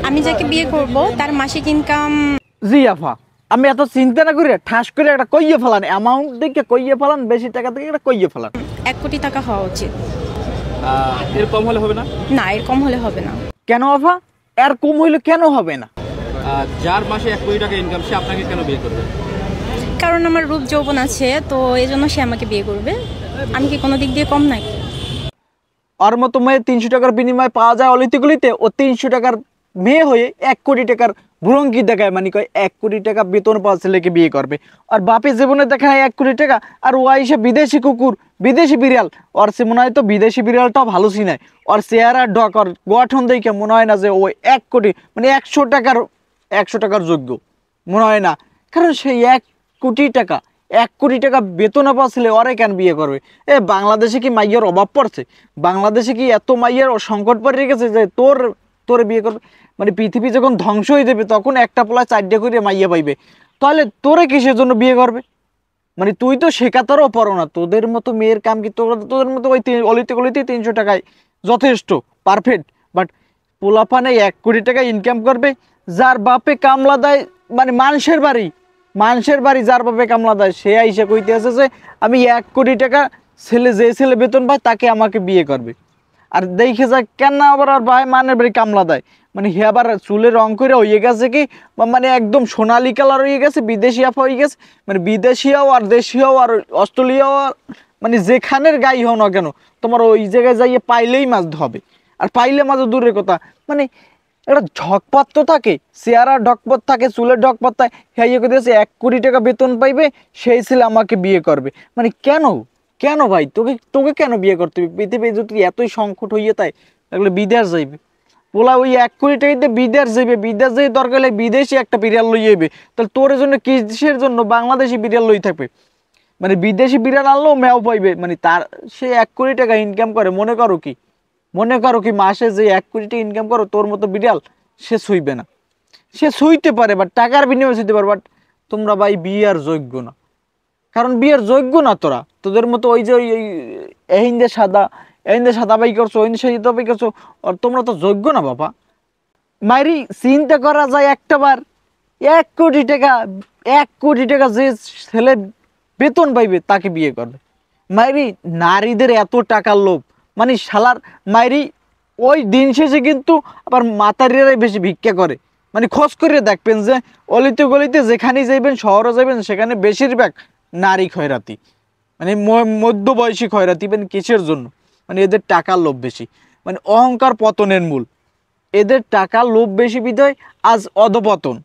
আমি যাকে বিয়ে করব তার মাসিক ইনকাম। জি আপা, আমি এত চিন্তা না করে ঠাস করে একটা কইয়ে ফেলান, অ্যামাউন্ট দেখে কইয়ে ফেলান, বেশি টাকা থেকে একটা কইয়ে ফেলান। 1 কোটি টাকা হওয়া উচিত। এর কম হলে হবে না? না, এর কম হলে হবে না। কেন আপা, এর কম হইলে কেন হবে না? যার মাসে 1 কোটি টাকা ইনকাম সে আপনাকে কেন বিয়ে করবে? কারণ আমার রূপ যৌবন আছে, তো এই জন্য সে আমাকে বিয়ে করবে। আমি কি কোনো দিক দিয়ে কম নাকি? ওর মতো মেয়ে 300 টাকার বিনিময়ে পাওয়া যায় অলিতিগুলিতে, ও 300 টাকার মেয়ে হয়ে 1 কোটি টাকার ভুরঙ্কি দেখায়, মানে কয় 1 কোটি টাকা বেতন পাওয়া ছেলেকে বিয়ে করবে। আর বাপে জীবনে দেখায় 1 কোটি টাকা, আর ও আইসে বিদেশি কুকুর, বিদেশি বিড়াল। ওর সে মনে হয় তো বিদেশি বিড়ালটাও ভালো চিনায়। ওর চেহারা ডক, ওর গঠন দেখে মনে হয় না যে ও 1 কোটি মানে 100 টাকার যোগ্য মনে হয় না। কারণ সেই 1 কোটি টাকা 1 কোটি টাকা বেতন পাওয়া ছেলে ওরে কেন বিয়ে করবে? বাংলাদেশে কি মাইয়ের অভাব পড়ছে? বাংলাদেশে কি এত মাইয়ের সংকট পড়ে গেছে যে তোরে বিয়ে করবে? মানে পৃথিবী যখন ধ্বংস হয়ে যাবে তখন একটা পোলা 4টে করে মাইয়া পাইবে, তাহলে তোরে কিসের জন্য বিয়ে করবে? মানে তুই তো শেখাতারও পারো না, তোদের মতো মেয়ের কাম কি তোদের মতো ওই অলিতে গলিতে 300 টাকায় যথেষ্ট পারফেক্ট। বাট পোলাপানে 1 কোটি টাকা ইনকাম করবে, যার বাপে কামলা দেয়, মানে মানুষের বাড়ি যার বাপে কামলা দেয়, সে আইসা কইতে আছে যে আমি 1 কোটি টাকা যে ছেলে বেতন পায় তাকে আমাকে বিয়ে করবে। আর দেখে যায় কেন না আবার আর ভাই মানের বাড়ি কামলা দেয়, মানে হে আবার চুলের রং করে হয়ে গেছে কি, মানে একদম সোনালি কালার হয়ে গেছে, বিদেশি আফা হয়ে গেছে। মানে বিদেশিয়াও আর দেশিয়াও আর অস্ট্রেলিয়াও আর মানে যেখানের গাই হও না কেন, তোমার ওই জায়গায় যাইয়ে পাইলেই মাছ হবে। আর পাইলে মাছ দূরের কথা, মানে একটা ঝকপথ তো থাকে, চেহারা ঢকপথ থাকে, চুলের ঢকপথ থাকে। হ্যাঁ ইয়ে করতেছে 1 কোটি টাকা বেতন পাইবে, সেই ছেলে আমাকে বিয়ে করবে। মানে কেন ভাই, তোকে কেন বিয়ে করতে হবে? পৃথিবী যদি এতই সংকট হইয়ে তাই তাহলে বিদেশ যাইবে বলা, ওই 1 কোটি টাকাতে বিদেশ যাইবে, বিদেশ যাই দরকার হলে বিদেশি একটা বিড়াল লই যাইবে। তাহলে তোর জন্য কিসের জন্য বাংলাদেশি বিড়াল লই থাকবে? মানে বিদেশি বিড়াল আনলেও মেও পাইবে, মানে তার সে 1 কোটি টাকা ইনকাম করে। মনে করো কি মাসে যে 1 কোটি টাকা ইনকাম করো, তোর মতো বিড়াল সে শুইবে না। সে শুইতে পারে বাট টাকার বিনিময়ে শুইতে পারে, বাট তোমরা ভাই বিয়ার যোগ্য না। কারণ বিয়ের যোগ্য না তোরা, তোদের মতো ওই যে এহিন্দে সাদা বাই করছো, ওহিন্দে সাদা বাই করছো, আর তোমরা তো যোগ্য না বাবা। মাইরি চিন্তা করা যায় একটা বার, 1 কোটি টাকা যে ছেলে বেতন পাইবে তাকে বিয়ে করবে। মাইরি নারীদের এত টাকার লোভ, মানে শালার মাইরি ওই দিন শেষে কিন্তু আবার মাতারিরাই বেশি ভিক্ষা করে। মানে খোঁজ করে দেখবেন যে অলিতে গলিতে যেখানেই যাইবেন, শহরে যাইবেন, সেখানে বেশিরভাগ নারী খয়রাতি, মানে মধ্যবয়সী খয়রাতি। মানে কিসের জন্য? মানে এদের টাকার লোভ বেশি, মানে অহংকার পতনের মূল। এদের টাকার লোভ বেশি বিধায় আজ অধপতন।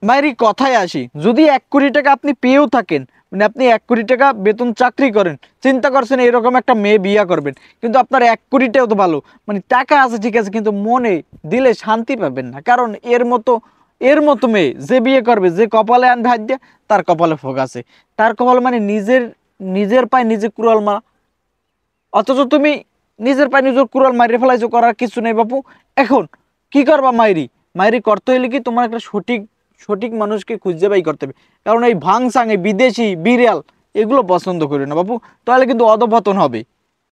মায়েরই কথায় আসি, যদি 1 কোটি টাকা আপনি পেয়েও থাকেন, মানে আপনি 1 কোটি টাকা বেতন চাকরি করেন, চিন্তা করছেন এরকম একটা মেয়ে বিয়ে করবেন, কিন্তু আপনার 1 কোটিটাও তো ভালো, মানে টাকা আছে ঠিক আছে, কিন্তু মনে দিলে শান্তি পাবেন না। কারণ এর মতো মেয়ে যে বিয়ে করবে, যে কপালে আনবে হাত দিয়ে, তার কপালে ফোক আছে। তার কপালে মানে নিজের পায়ে নিজে কুড়াল মারা। অথচ তুমি নিজের পায়ে নিজের কুড়াল মারিয়ে ফেলাইছো, করার কিছু নেই বাপু। এখন কি করবা? মাইরি করতে হইলে কি তোমার একটা সঠিক মানুষকে খুঁজে বাই করতে হবে। কারণ এই ভাংসাং, এই বিদেশি বিড়াল এগুলো পছন্দ করি না বাপু, তাহলে কিন্তু অধপতন হবে।